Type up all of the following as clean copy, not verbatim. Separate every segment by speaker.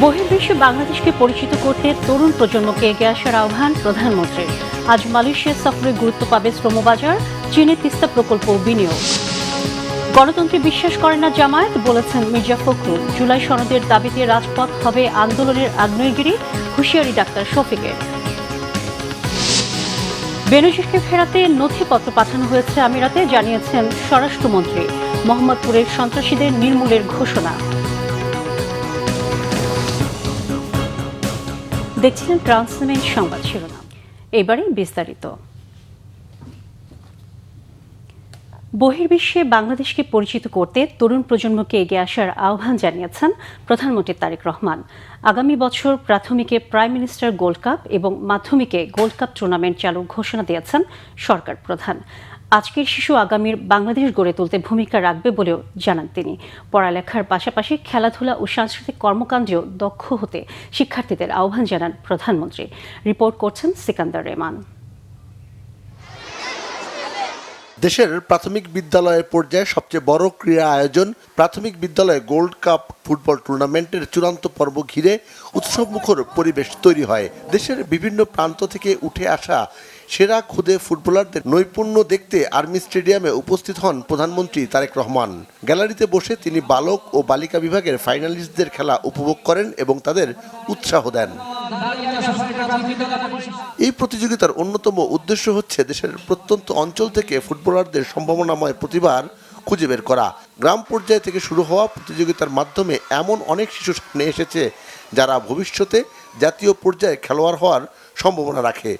Speaker 1: বহির্বিশ্বে বাংলাদেশকে পরিচিত করতে তরুণ প্রজন্মকে এগিয়ে আসার আহ্বান প্রধানমন্ত্রীর। আজ মালয়েশিয়া সফরে গুরুত্ব পাবে শ্রমবাজার, চীনের তিস্তা প্রকল্প বিনিয়োগ। গণতন্ত্রে বিশ্বাস করে না জামায়াত, বলেছেন মির্জা ফখরুল। জুলাই সনদের দাবিতে রাজপথ হবে আন্দোলনের আগ্নেয়গিরি, হুঁশিয়ারি ডাক্তার শফিকের। বেনজিরকে ফেরাতে নথিপত্র পাঠানো হয়েছে আমিরাতে, জানিয়েছেন স্বরাষ্ট্রমন্ত্রী। মোহাম্মদপুরের সন্ত্রাসীদের নির্মূলের ঘোষণা। দেখছিলেন ট্রান্সমেন্ট সংবাদ শিরোনাম, এবারে বিস্তারিত। বহির্বিশ্বে বাংলাদেশকে পরিচিত করতে তরুণ প্রজন্মকে এগিয়ে আসার আহ্বান জানিয়েছেন প্রধানমন্ত্রী তারেক রহমান। আগামী বছর প্রাথমিকে প্রাইম মিনিস্টার গোল্ড কাপ এবং মাধ্যমিকে গোল্ড কাপ টুর্নামেন্ট চালুর ঘোষণা দিয়েছেন সরকার প্রধান। আজকের শিশু আগামীর বাংলাদেশ গড়ে তুলতে ভূমিকা রাখবে বলেও জানান তিনি। পড়ালেখার পাশাপাশি খেলাধুলা ও সাংস্কৃতিক কর্মকাণ্ডেও দক্ষ হতে শিক্ষার্থীদের আহ্বান জানান প্রধানমন্ত্রী। রিপোর্ট করছেন সিকান্দার রেমান।
Speaker 2: দেশের প্রাথমিক বিদ্যালয় পর্যায়ে সবচেয়ে বড় ক্রীড়া আয়োজন প্রাথমিক বিদ্যালয়ে গোল্ড কাপ ফুটবল টুর্নামেন্টের চূড়ান্ত পর্ব ঘিরে উৎসবমুখর পরিবেশ তৈরি হয়। দেশের বিভিন্ন প্রান্ত থেকে উঠে আসা সেরা খুদে ফুটবলারদের নৈপুণ্য দেখতে আর্মি স্টেডিয়ামে উপস্থিত হন প্রধানমন্ত্রী তারেক রহমান। গ্যালারিতে বসে তিনি বালক ও বালিকা বিভাগের ফাইনালিস্টদের খেলা উপভোগ করেন এবং তাদের উৎসাহ দেন। এই প্রতিযোগিতার অন্যতম উদ্দেশ্য হচ্ছে দেশের প্রত্যন্ত অঞ্চল থেকে ফুটবলারদের সম্ভাবনাময় প্রতিভার খুঁজে বের করা। গ্রাম পর্যায় থেকে শুরু হওয়া প্রতিযোগিতার মাধ্যমে এমন অনেক শিশু সামনে এসেছে যারা ভবিষ্যতে জাতীয় পর্যায়ে খেলোয়াড় হওয়ার সম্ভাবনা রাখে।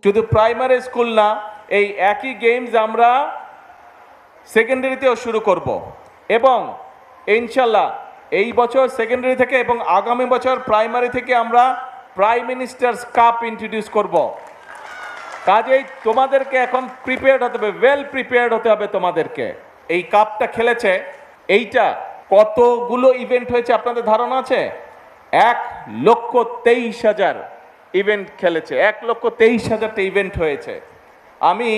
Speaker 3: শুধু প্রাইমারি স্কুল না, এই একই গেমস আমরা সেকেন্ডারিতেও শুরু করব এবং ইনশাল্লাহ এই বছর সেকেন্ডারি থেকে এবং আগামী বছর প্রাইমারি থেকে আমরা প্রাইম মিনিস্টার্স কাপ ইন্ট্রোডিউস করব। কাজেই তোমাদেরকে এখন প্রিপেয়ার্ড হতে হবে, ওয়েল প্রিপেয়ার্ড হতে হবে তোমাদেরকে। এই কাপটা খেলেছে, এইটা কতগুলো ইভেন্ট হয়েছে আপনাদের ধারণা আছে? 1,23,000 ইভেন্ট খেলেছে, 1,23,000টা ইভেন্ট হয়েছে। আমি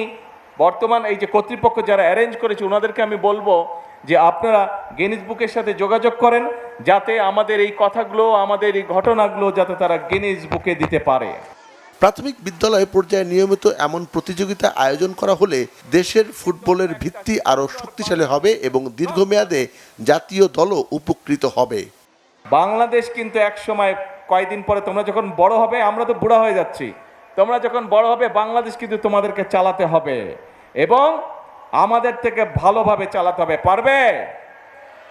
Speaker 3: বর্তমান এই যে কর্তৃপক্ষ যারা অ্যারেঞ্জ করেছে ওনাদেরকে আমি বলবো যে আপনারা গিনিস বুকের সাথে যোগাযোগ করেন, যাতে আমাদের এই কথাগুলো, আমাদের এই ঘটনাগুলো যাতে তারা গিনিস বুকে দিতে পারে।
Speaker 2: প্রাথমিক বিদ্যালয় পর্যায়ে নিয়মিত এমন প্রতিযোগিতা আয়োজন করা হলে দেশের ফুটবলের ভিত্তি আরও শক্তিশালী হবে এবং দীর্ঘমেয়াদে জাতীয় দলও উপকৃত হবে।
Speaker 3: বাংলাদেশ কিন্তু এক সময়, কয়েকদিন পরে তোমরা যখন বড় হবে, আমরা তো বুড়া হয়ে যাচ্ছি, তোমরা যখন বড় হবে বাংলাদেশ কিন্তু তোমাদেরকে চালাতে হবে এবং আমাদের থেকে ভালোভাবে চালাতে হবে। পারবে?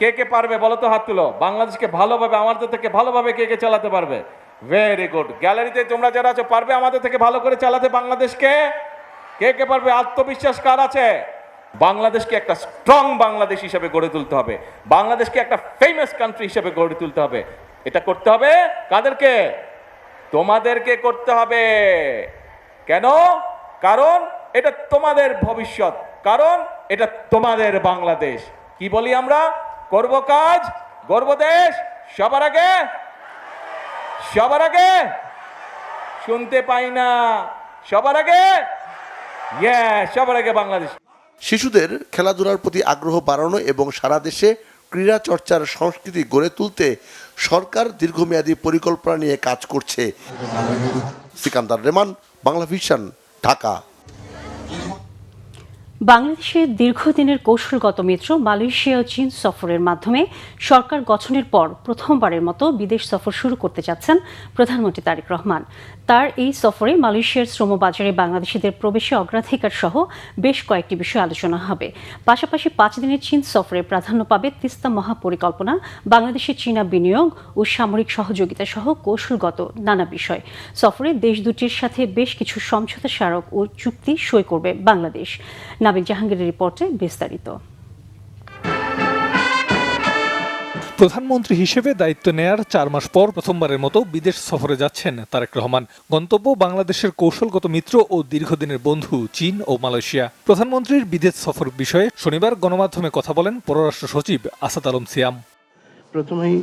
Speaker 3: কে কে পারবে বলো তো, হাত তুলো। বাংলাদেশকে ভালোভাবে, আমাদের থেকে ভালোভাবে কে কে চালাতে পারবে? Very good. গ্যালারিতে তোমরা যারা আছো, পারবে আমাদের থেকে ভালো করে চালাতে বাংলাদেশকে? কে কে পারবে? আত্মবিশ্বাস কার আছে? বাংলাদেশকে একটা স্ট্রং বাংলাদেশ হিসেবে গড়ে তুলতে হবে, বাংলাদেশকে একটা ফেমাস কান্ট্রি হিসেবে গড়ে তুলতে হবে। এটা করতে হবে কাদেরকে? তোমাদেরকে করতে হবে। কেন? কারণ এটা তোমাদের ভবিষ্যৎ, কারণ এটা তোমাদের বাংলাদেশ। কি বলি আমরা? করব কাজ, গর্ব দেশ, সবার আগে, সবার আগে। শুনতে পাই না, সবার আগে, সবার আগে বাংলাদেশ।
Speaker 2: শিশুদের খেলাধুলার প্রতি আগ্রহ বাড়ানো এবং সারা দেশে ক্রীড়া চর্চার সংস্কৃতি গড়ে তুলতে সরকার দীর্ঘমেয়াদী পরিকল্পনা নিয়ে কাজ করছে। সিকান্দার রেমান, বাংলা ভিশন, ঢাকা।
Speaker 1: বাংলাদেশের দীর্ঘদিনের কৌশলগত মিত্র মালয়েশিয়া ও চীন সফরের মাধ্যমে সরকার গঠনের পর প্রথমবারের মতো বিদেশ সফর শুরু করতে যাচ্ছেন প্রধানমন্ত্রী তারেক রহমান। তার এই সফরে মালয়েশিয়ার শ্রমবাজারে বাংলাদেশিদের প্রবেশে অগ্রাধিকার সহ বেশ কয়েকটি বিষয় আলোচনা হবে। পাশাপাশি 5 দিনের চীন সফরে প্রাধান্য পাবে তিস্তা মহাপরিকল্পনা, বাংলাদেশের চীনা বিনিয়োগ ও সামরিক সহযোগিতা সহ কৌশলগত নানা বিষয়। সফরে দেশ দুটির সাথে বেশ কিছু সমঝোতা স্মারক ও চুক্তি সই করবে বাংলাদেশ। নাবিক জাহাঙ্গীরের রিপোর্টে বিস্তারিত।
Speaker 4: প্রধানমন্ত্রী হিসেবে দায়িত্ব নেয়ার 4 মাস পর প্রথমবারের মতো বিদেশ সফরে যাচ্ছেন তারেক রহমান। গন্তব্য বাংলাদেশের কৌশলগত মিত্র ও দীর্ঘদিনের বন্ধু চীন ও মালয়েশিয়া। প্রধানমন্ত্রীর বিদেশ সফর বিষয়ে শনিবার গণমাধ্যমে কথা বলেন পররাষ্ট্র সচিব আসাদ আলম সিয়াম।
Speaker 5: প্রথমেই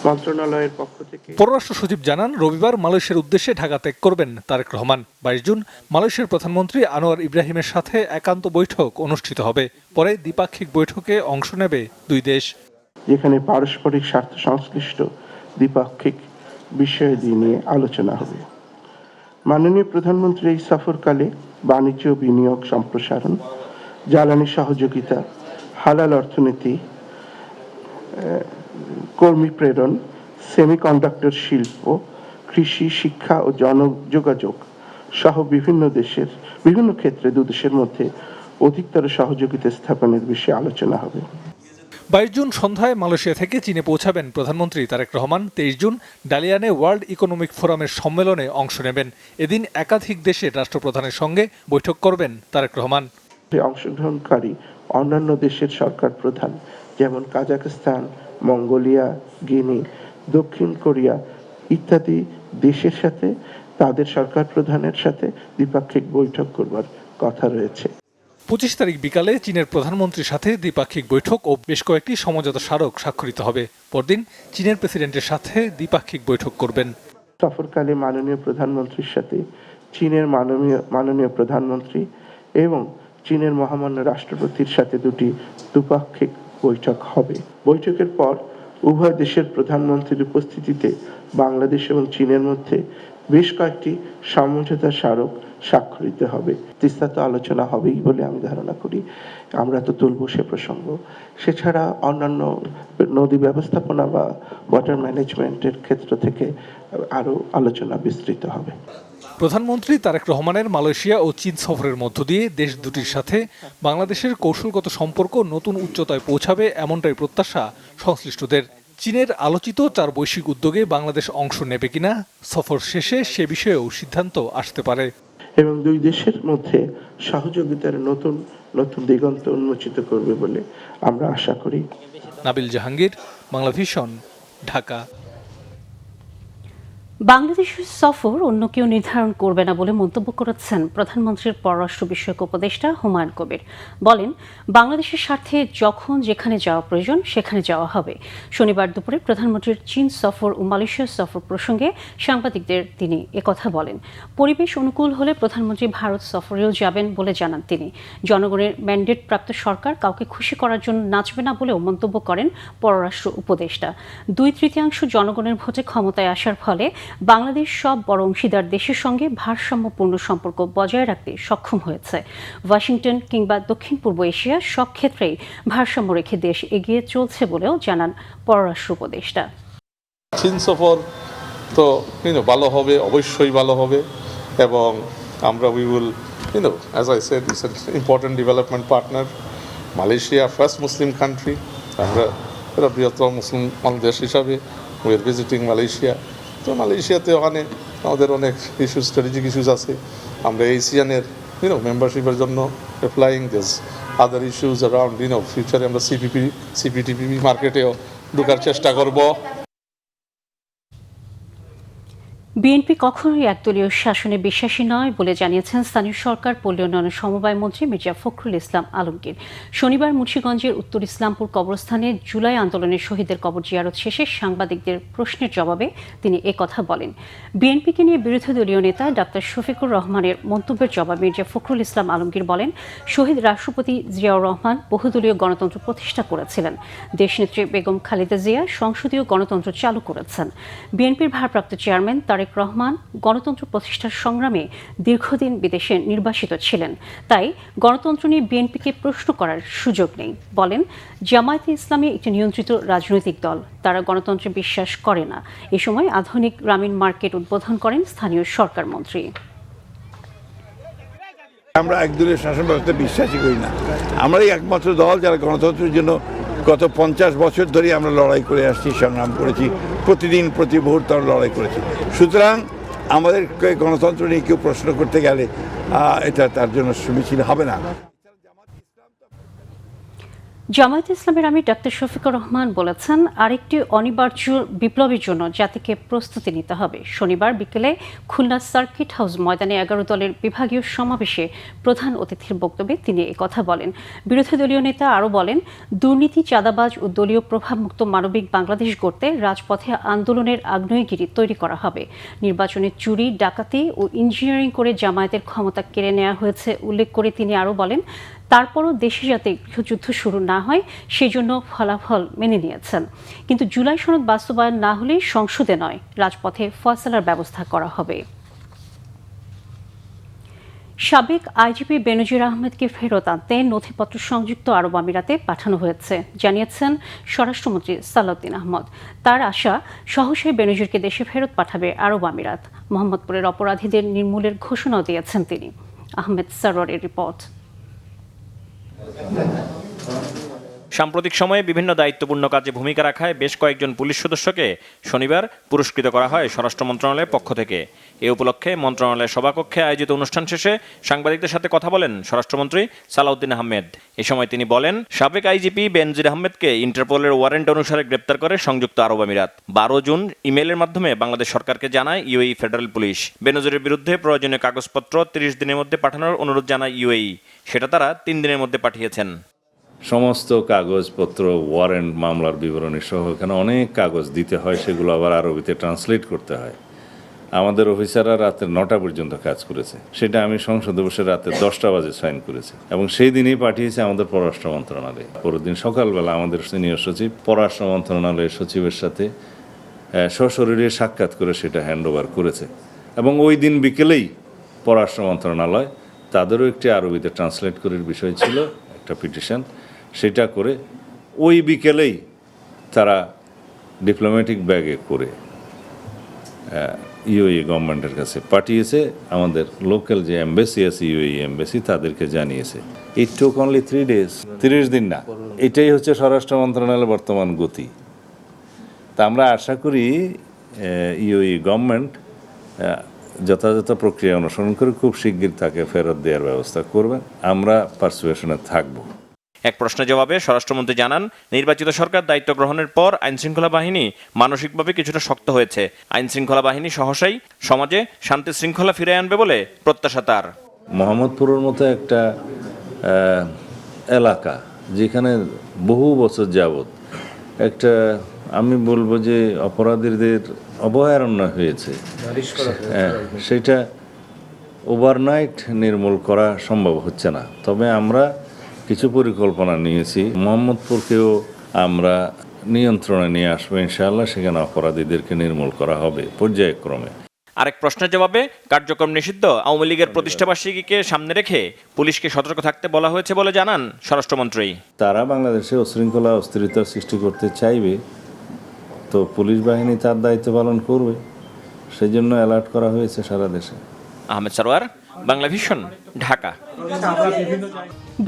Speaker 5: মন্ত্রণালয়ের পক্ষ থেকে
Speaker 4: পররাষ্ট্র সচিব জানান, রবিবার মালয়েশিয়ার উদ্দেশ্যে ঢাকা ত্যাগ করবেন তারেক রহমান। 22 জুন মালয়েশিয়ার প্রধানমন্ত্রী আনোয়ার ইব্রাহিমের সাথে একান্ত বৈঠক অনুষ্ঠিত হবে। পরে দ্বিপাক্ষিক বৈঠকে অংশ নেবে দুই দেশ।
Speaker 5: যেখানে পারস্পরিক স্বার্থ সংশ্লিষ্ট দ্বিপাক্ষিক বিষয়াদি নিয়ে আলোচনা হবে। মাননীয় প্রধানমন্ত্রী এই সফরকালে বাণিজ্য বিনিয়োগ সম্প্রসারণ, জ্বালানি সহযোগিতা, হালাল অর্থনীতি, কর্মী প্রেরণ, সেমিকন্ডাক্টর শিল্প, কৃষি, শিক্ষা ও জনযোগাযোগ সহ বিভিন্ন ক্ষেত্রে দুদেশের মধ্যে অধিকতর সহযোগিতা স্থাপনের বিষয়ে আলোচনা হবে।
Speaker 4: 22 জুন সন্ধ্যায় মালয়েশিয়া থেকে চীনে পৌঁছাবেন প্রধানমন্ত্রী তারেক রহমান। 23 জুন ডালিয়ানে ওয়ার্ল্ড ইকোনমিক ফোরামের সম্মেলনে অংশ নেবেন। এদিন একাধিক দেশের রাষ্ট্রপ্রধানের সঙ্গে বৈঠক করবেন তারেক রহমান।
Speaker 5: অংশগ্রহণকারী অন্যান্য দেশের সরকার প্রধান যেমন কাজাখস্তান, মঙ্গোলিয়া, গিনি, দক্ষিণ কোরিয়া ইত্যাদি দেশের সাথে তাদের সরকার প্রধানের সাথে দ্বিপাক্ষিক বৈঠক করবার কথা রয়েছে।
Speaker 4: 25 তারিখ বিকালে চীনের প্রধানমন্ত্রীর সাথে দ্বিপাক্ষিক বৈঠক ও বেশ কয়েকটি সমঝোতা স্মারক স্বাক্ষরিত হবে। পরদিন চীনের প্রেসিডেন্টের সাথে দ্বিপাক্ষিক বৈঠক করবেন।
Speaker 5: সফরকালে মাননীয় প্রধানমন্ত্রীর সাথে চীনের মাননীয় প্রধানমন্ত্রী এবং চীনের মহামান্য রাষ্ট্রপতির সাথে দুটি দ্বিপাক্ষিক বৈঠক হবে। বৈঠকের পর উভয় দেশের প্রধানমন্ত্রীর উপস্থিতিতে বাংলাদেশ এবং চীনের মধ্যে বেশ কয়েকটি সমঝোতা স্মারক স্বাক্ষরিত হবে। তিস্তাত আলোচনা হবেই বলে আমি ধারণা করি। আমরা তো তুলব সে প্রসঙ্গ। সেছাড়া অন্যান্য নদী ব্যবস্থাপনা বা ওয়াটার ম্যানেজমেন্টের ক্ষেত্র থেকে আরো আলোচনা বিস্তৃত হবে।
Speaker 4: প্রধানমন্ত্রী তারেক রহমানের মালয়েশিয়া ও চীন সফরের মধ্য দিয়ে দেশ দুটির সাথে বাংলাদেশের কৌশলগত সম্পর্ক নতুন উচ্চতায় পৌঁছাবে এমনটাই প্রত্যাশা সংশ্লিষ্টদের। চীনের আলোচিত 4 বৈশ্বিক উদ্যোগে বাংলাদেশ অংশ নেবে কিনা সফর শেষে সে বিষয়েও সিদ্ধান্ত আসতে পারে
Speaker 5: এবং দুই দেশের মধ্যে সহযোগিতার নতুন নতুন দিগন্ত উন্মোচিত করবে বলে আমরা আশা করি।
Speaker 4: নাবিল জাহাঙ্গীর, বাংলা ভিশন, ঢাকা।
Speaker 1: বাংলাদেশের সফর অন্য কেউ নির্ধারণ করবে না বলে মন্তব্য করেছেন প্রধানমন্ত্রীর পররাষ্ট্র বিষয়ক উপদেষ্টা হুমায়ুন কবির। বলেন, বাংলাদেশের স্বার্থে যখন যেখানে যাওয়া প্রয়োজন সেখানে যাওয়া হবে। শনিবার দুপুরে প্রধানমন্ত্রীর চীন সফর ও মালয়েশিয়া সফর প্রসঙ্গে সাংবাদিকদের তিনি একথা বলেন। পরিবেশ অনুকূল হলে প্রধানমন্ত্রী ভারত সফরেও যাবেন বলে জানান তিনি। জনগণের ম্যান্ডেট প্রাপ্ত সরকার কাউকে খুশি করার জন্য নাচবে না বলেও মন্তব্য করেন পররাষ্ট্র উপদেষ্টা। 2/3 জনগণের ভোটে ক্ষমতায় আসার ফলে বাংলাদেশ সব বড় অংশীদার দেশের সঙ্গে ভারসাম্যপূর্ণ সম্পর্ক বজায় রাখতে সক্ষম হয়েছে। ওয়াশিংটন কিংবা দক্ষিণ পূর্ব এশিয়া সব ক্ষেত্রেই ভারসাম্য রেখে দেশ এগিয়ে চলছে বলেও জানান পররাষ্ট্র উপদেষ্টা।
Speaker 6: চীন সফর তো ভালো হবে, অবশ্যই ভালো হবে, এবং আমরা we will as I said it's an important development partner. Malaysia first Muslim country, আমরা বৃহত্তম মুসলিম দেশ হিসাবে উই আর ভিজিটিং মালয়েশিয়া। তো মালয়েশিয়াতে ওখানে আমাদের অনেক ইস্যুস, স্ট্র্যাটেজিক ইস্যুস আছে। আমরা এশিয়ানের মেম্বারশিপের জন্য applying this other issues around ফিউচারে আমরা সিপিটিপিপি মার্কেটেও ঢোকার চেষ্টা করব।
Speaker 1: বিএনপি কখনোই একদলীয় শাসনে বিশ্বাসী নয় বলে জানিয়েছেন স্থানীয় সরকার পল্লী উন্নয়ন সমবায় মন্ত্রী মির্জা ফখরুল ইসলাম আলমগীর। শনিবার মুন্সিগঞ্জের উত্তর ইসলামপুর কবরস্থানে জুলাই আন্দোলনের শহীদের কবর জিয়ারত শেষে সাংবাদিকদের প্রশ্নের জবাবে তিনি একথা বলেন। বিএনপিকে নিয়ে বিরোধী দলীয় নেতা ডাক্তার শফিকুর রহমানের মন্তব্যের জবাবে মির্জা ফখরুল ইসলাম আলমগীর বলেন, শহীদ রাষ্ট্রপতি জিয়াউর রহমান বহুদলীয় গণতন্ত্র প্রতিষ্ঠা করেছিলেন। দেশনেত্রী বেগম খালেদা জিয়া সংসদীয় গণতন্ত্র চালু করেছেন। বিএনপির ভারপ্রাপ্ত চেয়ারম্যান তারেক রহমান গণতন্ত্র প্রতিষ্ঠার সংগ্রামে দীর্ঘদিন বিদেশে নির্বাসিত ছিলেন। তাই গণতন্ত্র নিয়ে বিএনপিকে প্রশ্ন করার সুযোগ নেই। বলেন, জামায়াতে ইসলামী একটি নিয়ন্ত্রিত রাজনৈতিক দল, তারা গণতন্ত্রে বিশ্বাস করে না। এ সময় আধুনিক গ্রামীণ মার্কেট উদ্বোধন করেন স্থানীয় সরকার মন্ত্রী।
Speaker 7: আমরা একদলীয় শাসন ব্যবস্থা বিশ্বাসই করি না। আমরাই একমাত্র দল যারা গণতন্ত্রের জন্য গত 50 বছর ধরে আমরা লড়াই করে আসছি, সংগ্রাম করেছি, প্রতিদিন প্রতি মুহূর্তে লড়াই করেছি। সুতরাং আমাদের গণতন্ত্র নিয়ে কেউ প্রশ্ন করতে গেলে এটা তার জন্য সমীচীন হবে না।
Speaker 1: জামায়াতে ইসলামের আমির ডাক্তার শফিকুর রহমান বলেছেন, আরেকটি অনিবার্য বিপ্লবের জন্য জাতিকে প্রস্তুতি নিতে হবে। শনিবার বিকেলে খুলনা সার্কিট হাউস ময়দানে 11 দলের বিভাগীয় সমাবেশে প্রধান অতিথির বক্তব্যে তিনি একথা বলেন। বিরোধী দলীয় নেতা আরও বলেন, দুর্নীতি, চাঁদাবাজ ও দলীয় প্রভাবমুক্ত মানবিক বাংলাদেশ গড়তে রাজপথে আন্দোলনের আগ্নেয়গিরি তৈরি করা হবে। নির্বাচনে চুরি, ডাকাতি ও ইঞ্জিনিয়ারিং করে জামায়াতের ক্ষমতা কেড়ে নেওয়া হয়েছে উল্লেখ করে তিনি আরও বলেন, তারপরও দেশে যাতে গৃহযুদ্ধ শুরু না হয় সেজন্য ফলাফল মেনে নিয়েছেন। কিন্তু জুলাই সনদ বাস্তবায়ন না হলে সংসদে নয়, রাজপথে ফয়সালার ব্যবস্থা করা হবে। সাবেক আইজিপি বেনজির আহমেদকে ফেরত আনতে নথিপত্র সংযুক্ত আরব আমিরাতে পাঠানো হয়েছে, জানিয়েছেন স্বরাষ্ট্রমন্ত্রী সালাউদ্দিন আহমদ। তার আশা, সহসাই বেনজিরকে দেশে ফেরত পাঠাবে আরব আমিরাত। মোহাম্মদপুরের অপরাধীদের নির্মূলের ঘোষণাও দিয়েছেন তিনি। আহমেদ সরওয়ারের রিপোর্ট।
Speaker 8: সাম্প্রতিক সময়ে বিভিন্ন দায়িত্বপূর্ণ কাজে ভূমিকা রাখায় বেশ কয়েকজন পুলিশ সদস্যকে শনিবার পুরস্কৃত করা হয় স্বরাষ্ট্র মন্ত্রণালয়ের পক্ষ থেকে। এ উপলক্ষে মন্ত্রণালয়ের সভাকক্ষে আয়োজিত অনুষ্ঠান শেষে সাংবাদিকদের সাথে কথা বলেন স্বরাষ্ট্রমন্ত্রী সালাউদ্দিন আহমেদ। এ সময় তিনি বলেন, সাবেক আইজিপি বেনজির আহমেদকে ইন্টারপোলের ওয়ারেন্ট অনুসারে গ্রেপ্তার করে সংযুক্ত আরব আমিরাত। 12 জুন ইমেইলের মাধ্যমে বাংলাদেশ সরকারকে জানায় ইউএই ফেডারেল পুলিশ। বেনজিরের বিরুদ্ধে প্রয়োজনীয় কাগজপত্র 30 দিনের মধ্যে পাঠানোর অনুরোধ জানায় ইউএই। সেটা তারা 3 দিনের মধ্যে পাঠিয়েছেন।
Speaker 9: সমস্ত কাগজপত্র, ওয়ারেন্ট, মামলার বিবরণী সহ এখানে অনেক কাগজ দিতে হয়, সেগুলো আবার আরবিতে ট্রান্সলেট করতে হয়। আমাদের অফিসাররা রাতে 9টা পর্যন্ত কাজ করেছে, সেটা আমি সংসদে বসে রাতে 10টা বাজে সাইন করেছি এবং সেই দিনই পাঠিয়েছে আমাদের পররাষ্ট্র মন্ত্রণালয়ে। পরের দিন সকালবেলা আমাদের সিনিয়র সচিব পররাষ্ট্র মন্ত্রণালয়ের সচিবের সাথে সশরীরে সাক্ষাৎ করে সেটা হ্যান্ড ওভার করেছে এবং ওই দিন বিকেলেই পররাষ্ট্র মন্ত্রণালয় তাদেরও একটি আরবিতে ট্রান্সলেট করার বিষয় ছিল, একটা পিটিশন, সেটা করে ওই বিকেলেই তারা ডিপ্লোম্যাটিক ব্যাগে করে ইউএই গভর্নমেন্টের কাছে পাঠিয়েছে। আমাদের লোকাল যে এমবেসি আছে, ইউএই এমবেসি, তাদেরকে জানিয়েছে। ইট টুক অনলি 3 days, 30 দিন না। এটাই হচ্ছে স্বরাষ্ট্র মন্ত্রণালয়ের বর্তমান গতি। তা আমরা আশা করি ইউএই গভর্নমেন্ট যথাযথ প্রক্রিয়া অনুসরণ করে খুব শিগগির তাকে ফেরত দেওয়ার ব্যবস্থা করবেন। আমরা পারসুয়েশনে থাকব।
Speaker 8: এক প্রশ্নের জবাবে স্বরাষ্ট্রমন্ত্রী জানান, নির্বাচিত সরকার দায়িত্ব গ্রহণের পর আইনশৃঙ্খলা বাহিনী মানসিকভাবে কিছুটা শক্ত হয়েছে। আইনশৃঙ্খলা বাহিনী সহসাই সমাজে শান্তি শৃঙ্খলা ফিরে আনবে বলে প্রত্যাশা তার।
Speaker 9: মোহাম্মদপুরের মতো একটা এলাকা যেখানে বহু বছর যাবৎ একটা, আমি বলবো যে অপরাধীদের অভয়ারণ্য হয়েছে, সেটা ওভারনাইট নির্মূল করা সম্ভব হচ্ছে না। তবে আমরা কিছু পরিকল্পনা নিয়েছি, মোহাম্মদপুরকেও আমরা নিয়ন্ত্রণে নিয়ে আসবো ইনশাআল্লাহ। সেখানে অপরাধীদেরকে নির্মূল করা হবে পর্যায়ক্রমে।
Speaker 8: আরেক প্রশ্নের জবাবে কার্যক্রম নিষিদ্ধ আওয়ামী লীগের প্রতিষ্ঠাবার্ষিকীকে সামনে রেখে পুলিশকে সতর্ক থাকতে বলা হয়েছে বলে জানান স্বরাষ্ট্রমন্ত্রী।
Speaker 9: তারা বাংলাদেশে উশৃঙ্খলা অস্থিরতা সৃষ্টি করতে চাইবে, তো পুলিশ বাহিনী তার দায়িত্ব পালন করবে, সেই জন্য অ্যালার্ট করা হয়েছে সারা দেশে।
Speaker 8: আহমেদ সরওয়ার, বাংলা ভিশন, ঢাকা।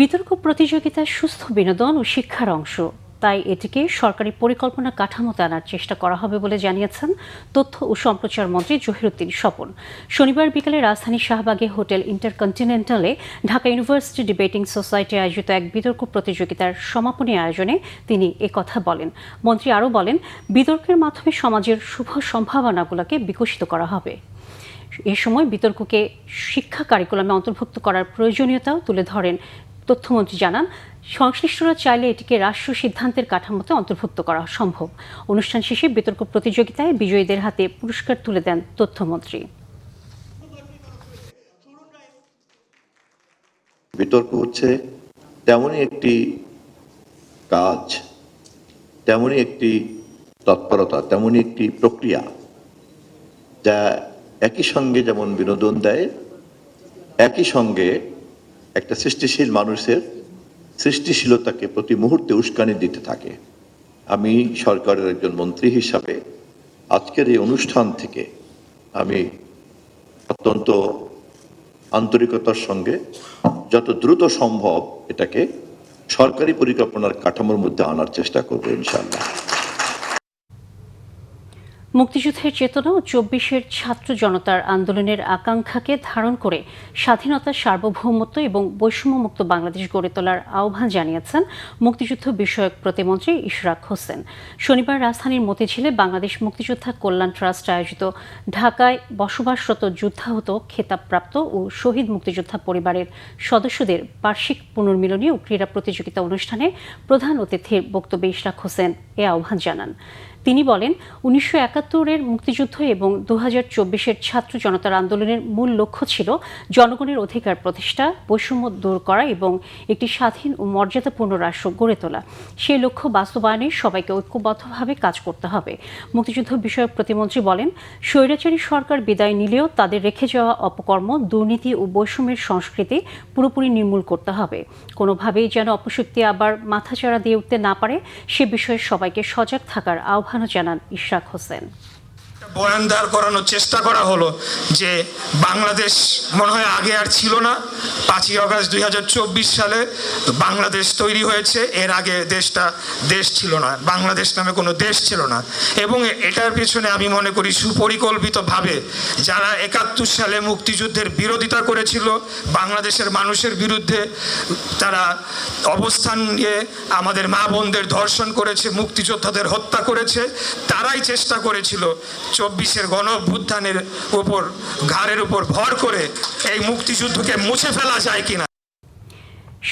Speaker 1: বিতর্ক প্রতিযোগিতা সুস্থ বিনোদন ও শিক্ষার অংশ, তাই এটিকে সরকারি পরিকল্পনা কাঠামোতে আনার চেষ্টা করা হবে বলে জানিয়েছেন তথ্য ও সম্প্রচার মন্ত্রী জহিরুদ্দিন স্বপন। শনিবার বিকেলে রাজধানীর শাহবাগে হোটেল ইন্টারকন্টিনেন্টালে ঢাকা ইউনিভার্সিটি ডিবেটিং সোসাইটি আয়োজিত এক বিতর্ক প্রতিযোগিতার সমাপনী আয়োজনে তিনি একথা বলেন। মন্ত্রী আরও বলেন, বিতর্কের মাধ্যমে সমাজের শুভ সম্ভাবনাগুলোকে বিকশিত করা হবে। এ সময় বিতর্ককে শিক্ষা কারিকুলামে অন্তর্ভুক্ত করার প্রয়োজনীয়তাও তুলে ধরেন তথ্যমন্ত্রী। জানান, সংশ্লিষ্টরা চাইলে এটিকে রাষ্ট্র সিদ্ধান্তের কাঠামোতে অন্তর্ভুক্ত করা সম্ভব। অনুষ্ঠান শেষে বিতর্ক প্রতিযোগিতায় বিজয়ীদের হাতে পুরস্কার তুলে দেন তথ্যমন্ত্রী।
Speaker 10: বিতর্ক হচ্ছে তেমনই একটি কাজ, তেমনই একটি তৎপরতা, তেমনই একটি প্রক্রিয়া যা একই সঙ্গে যেমন বিনোদন দেয়, একই সঙ্গে একটা সৃষ্টিশীল মানুষের সৃষ্টিশীলতাকে প্রতি মুহূর্তে উস্কানি দিতে থাকে। আমি সরকারের একজন মন্ত্রী হিসাবে আজকের এই অনুষ্ঠান থেকে আমি অত্যন্ত আন্তরিকতার সঙ্গে যত দ্রুত সম্ভব এটাকে সরকারি পরিকল্পনার কাঠামোর মধ্যে আনার চেষ্টা করব ইনশাআল্লাহ।
Speaker 1: মুক্তিযুদ্ধের চেতনা ও 24-এর ছাত্র জনতার আন্দোলনের আকাঙ্ক্ষাকে ধারণ করে স্বাধীনতা, সার্বভৌমত্ব এবং বৈষম্যমুক্ত বাংলাদেশ গড়ে তোলার আহ্বান জানিয়েছেন মুক্তিযুদ্ধ বিষয়ক প্রতিমন্ত্রী ইশরাক হোসেন। শনিবার রাজধানীর মতিঝিলে বাংলাদেশ মুক্তিযোদ্ধা কল্যাণ ট্রাস্ট আয়োজিত ঢাকায় বসবাসরত যুদ্ধাহত, খেতাবপ্রাপ্ত ও শহীদ মুক্তিযোদ্ধা পরিবারের সদস্যদের বার্ষিক পুনর্মিলনী ও ক্রীড়া প্রতিযোগিতা অনুষ্ঠানে প্রধান অতিথির বক্তব্যে ইশরাক হোসেন এ আহ্বান জানান। তিনি বলেন 1971-এর মুক্তিযুদ্ধ এবং 2024-এর ছাত্র জনতার আন্দোলনের মূল লক্ষ্য ছিল জনগণের অধিকার প্রতিষ্ঠা, বৈষম্য দূর করা এবং একটি স্বাধীন ও মর্যাদাপূর্ণ রাষ্ট্র গড়ে তোলা। সেই লক্ষ্য বাস্তবায়নে সবাইকে ঐক্যবদ্ধভাবে কাজ করতে হবে। মুক্তিযুদ্ধ বিষয়ক প্রতিমন্ত্রী বলেন, স্বৈরাচারী সরকার বিদায় নিলেও তাদের রেখে যাওয়া অপকর্ম, দুর্নীতি ও বৈষম্যের সংস্কৃতি পুরোপুরি নির্মূল করতে হবে। কোনোভাবেই যেন অপশক্তি আবার মাথাচাড়া দিয়ে উঠতে না পারে সে বিষয়ে সবাইকে সজাগ থাকার আহ্বানও জানান ইশরাক হোসেন।
Speaker 11: বয়ান দাঁড় করানোর চেষ্টা করা হলো যে বাংলাদেশ মনে হয় আগে আর ছিল না। 5ই আগস্ট 2024 সালে বাংলাদেশ তৈরি হয়েছে, এর আগে দেশটা দেশ ছিল না, বাংলাদেশ নামে কোনো দেশ ছিল না। এবং এটার পেছনে আমি মনে করি সুপরিকল্পিতভাবে যারা 71 সালে মুক্তিযুদ্ধের বিরোধিতা করেছিল, বাংলাদেশের মানুষের বিরুদ্ধে তারা অবস্থান নিয়ে আমাদের মা বোনদের ধর্ষণ করেছে, মুক্তিযোদ্ধাদের হত্যা করেছে, তারাই চেষ্টা করেছিল 24-এর গণ অভ্যুত্থানের উপর ঘাড়ের উপর ভর করে এই মুক্তিযুদ্ধকে মুছে ফেলা যায় কিনা।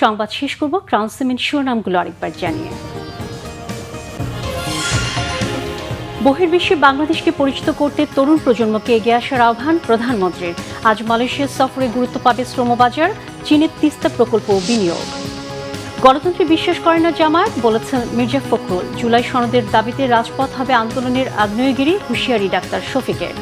Speaker 1: সংবাদ শেষ করব ক্রাউন সিমেন্ট শিরোনামগুলো আরেকবার জানিয়ে। বহির্বিশ্বে বাংলাদেশকে পরিচিত করতে তরুণ প্রজন্মকে এগিয়ে আসার আহ্বান প্রধানমন্ত্রীর। আজ মালয়েশিয়া সফরে গুরুত্ব পাবে শ্রমবাজার, চীনের তিস্তা প্রকল্প ও বিনিয়োগ। গণতন্ত্রে বিশ্বাস করে না জামায়াত, বলেছেন মির্জা ফখরুল। জুলাই সনদের দাবিতে রাজপথ হবে আন্দোলনের আগ্নেয়গিরি, হুঁশিয়ারি ডাক্তার শফিকের।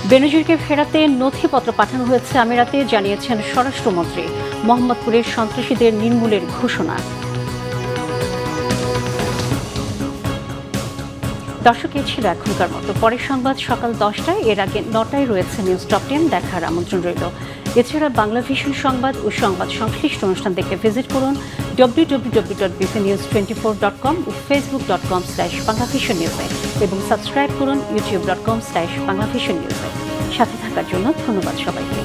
Speaker 1: বেনজিরকে ফেরাতে নথিপত্র পাঠানো হয়েছে আমিরাতে, জানিয়েছেন স্বরাষ্ট্রমন্ত্রী। মোহাম্মদপুরের সন্ত্রাসীদের নির্মূলের ঘোষণা। দর্শক, এ ছিল এখনকার মতো। পরের সংবাদ সকাল 10টায়, এর আগে 9টায় রয়েছে নিউজ টপ 10 দেখার আমন্ত্রণ রইল। এছাড়া বাংলা ভিশন সংবাদ ও সংবাদ সংশ্লিষ্ট অনুষ্ঠান দেখতে ভিজিট করুন www.bpnews24.com ও facebook.com/banglavisionnews এবং সাবস্ক্রাইব করুন youtube.com/banglavisionnews। সাথে থাকার জন্য ধন্যবাদ সবাইকে।